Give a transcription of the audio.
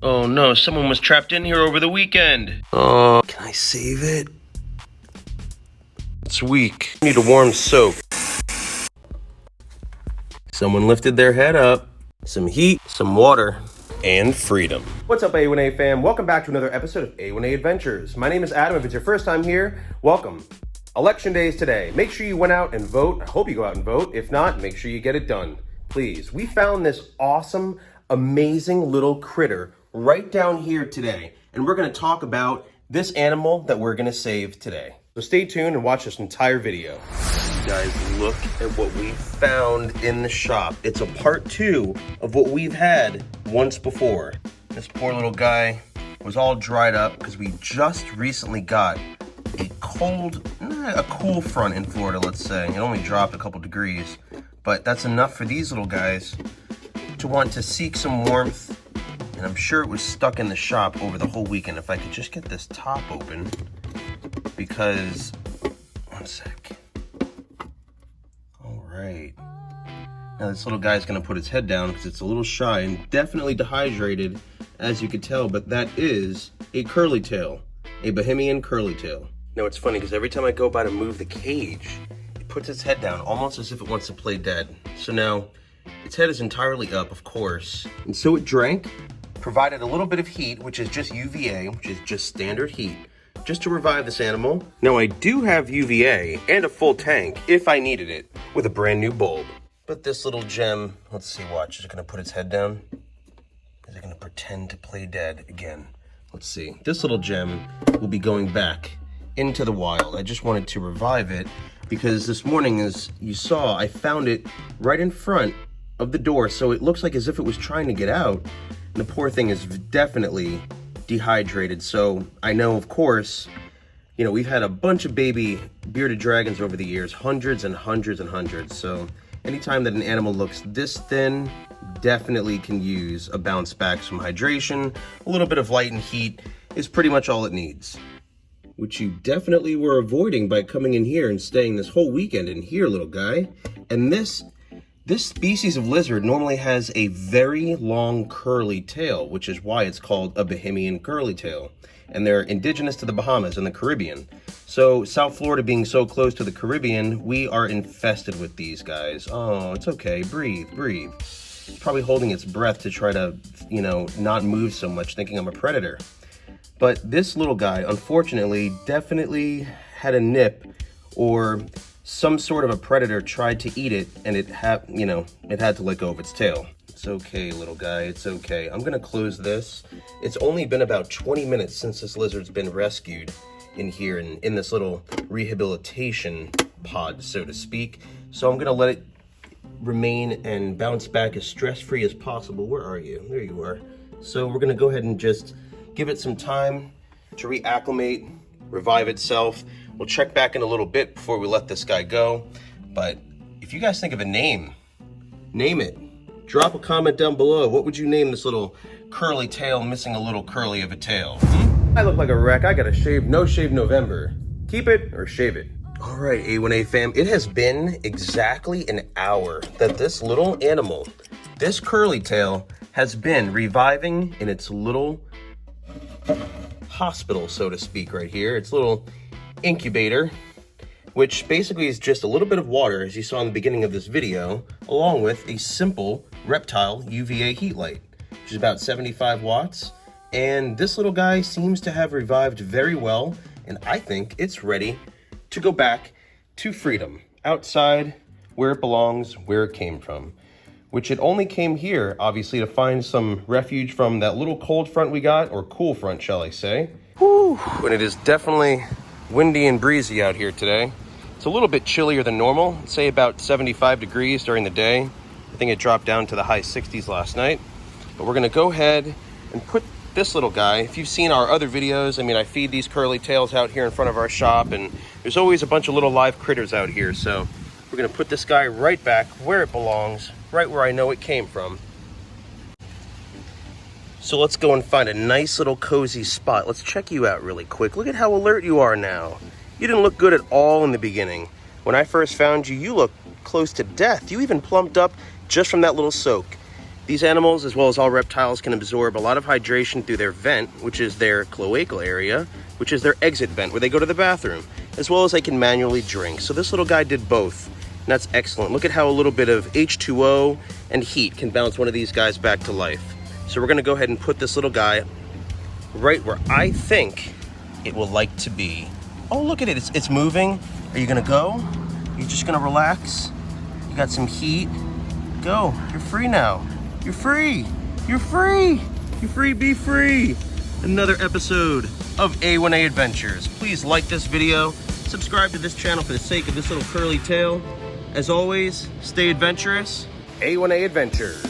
Oh no, someone was trapped in here over the weekend. Oh, can I save it? It's weak. Need a warm soap. Someone lifted their head up. Some heat, some water, and freedom. What's up, A1A fam? Welcome back to another episode of A1A Adventures. My name is Adam. If it's your first time here, welcome. Election day is today. Make sure you went out and vote. I hope you go out and vote. If not, make sure you get it done. Please. We found this awesome, amazing little critter right down here today. And we're going to talk about this animal that we're going to save today. So stay tuned and watch this entire video. You guys, look at what we found in the shop. It's a part 2 of what we've had once before. This poor little guy was all dried up because we just recently got a cool front in Florida, let's say. It only dropped a couple degrees, but that's enough for these little guys to want to seek some warmth. And I'm sure it was stuck in the shop over the whole weekend. If I could just get this top open, because, one sec. All right. Now this little guy's gonna put his head down because it's a little shy and definitely dehydrated, as you could tell, but that is a curly tail, a Bahamian curly tail. Now it's funny because every time I go by to move the cage, it puts its head down almost as if it wants to play dead. So now its head is entirely up, of course. And so it drank, provided a little bit of heat, which is just UVA, which is just standard heat, just to revive this animal. Now I do have UVA and a full tank if I needed it with a brand new bulb. But this little gem, let's see, watch, is it gonna put its head down? Is it gonna pretend to play dead again? Let's see. This little gem will be going back into the wild. I just wanted to revive it because this morning, as you saw, I found it right in front of the door, so it looks like as if it was trying to get out. And the poor thing is definitely dehydrated. So I know, of course, you know, we've had a bunch of baby bearded dragons over the years, hundreds and hundreds and hundreds. So anytime that an animal looks this thin, definitely can use a bounce back. Some hydration, a little bit of light and heat is pretty much all it needs. Which you definitely were avoiding by coming in here and staying this whole weekend in here, little guy. And this species of lizard normally has a very long curly tail, which is why it's called a Bahamian curly tail. And they're indigenous to the Bahamas and the Caribbean. So South Florida being so close to the Caribbean, we are infested with these guys. Oh, it's okay, breathe, breathe. It's probably holding its breath to try to, you know, not move so much, thinking I'm a predator. But this little guy, unfortunately, definitely had a nip, or some sort of a predator tried to eat it, and it had to let go of its tail. It's okay, little guy, it's okay. I'm gonna close this. It's only been about 20 minutes since this lizard's been rescued in here, in this little rehabilitation pod, so to speak. So I'm gonna let it remain and bounce back as stress-free as possible. Where are you? There you are. So we're gonna go ahead and just give it some time to reacclimate, revive itself. We'll check back in a little bit before we let this guy go. But if you guys think of a name, name it. Drop a comment down below. What would you name this little curly tail missing a little curly of a tail? I look like a wreck. I gotta shave. No shave November. Keep it or shave it. All right, A1A fam. It has been exactly an hour that this little animal, this curly tail, has been reviving in its little hospital, so to speak, right here. It's a little incubator, which basically is just a little bit of water, as you saw in the beginning of this video, along with a simple reptile UVA heat light, which is about 75 watts. And this little guy seems to have revived very well, and I think it's ready to go back to freedom, outside where it belongs, where it came from. Which it only came here, obviously, to find some refuge from that little cold front we got, or cool front, shall I say. Whew, and it is definitely windy and breezy out here today. It's a little bit chillier than normal, say about 75 degrees during the day. I think it dropped down to the high 60s last night. But we're gonna go ahead and put this little guy, if you've seen our other videos, I mean, I feed these curly tails out here in front of our shop, and there's always a bunch of little live critters out here, so we're gonna put this guy right back where it belongs, right where I know it came from. So let's go and find a nice little cozy spot. Let's check you out really quick. Look at how alert you are now. You didn't look good at all in the beginning. When I first found you, you looked close to death. You even plumped up just from that little soak. These animals, as well as all reptiles, can absorb a lot of hydration through their vent, which is their cloacal area, which is their exit vent where they go to the bathroom, as well as they can manually drink. So this little guy did both, and that's excellent. Look at how a little bit of H2O and heat can bounce one of these guys back to life. So we're gonna go ahead and put this little guy right where I think it will like to be. Oh, look at it, it's moving. Are you gonna go? You're just gonna relax? You got some heat? Go, you're free now. You're free, you're free. You're free, be free. Another episode of A1A Adventures. Please like this video, subscribe to this channel for the sake of this little curly tail. As always, stay adventurous. A1A Adventures.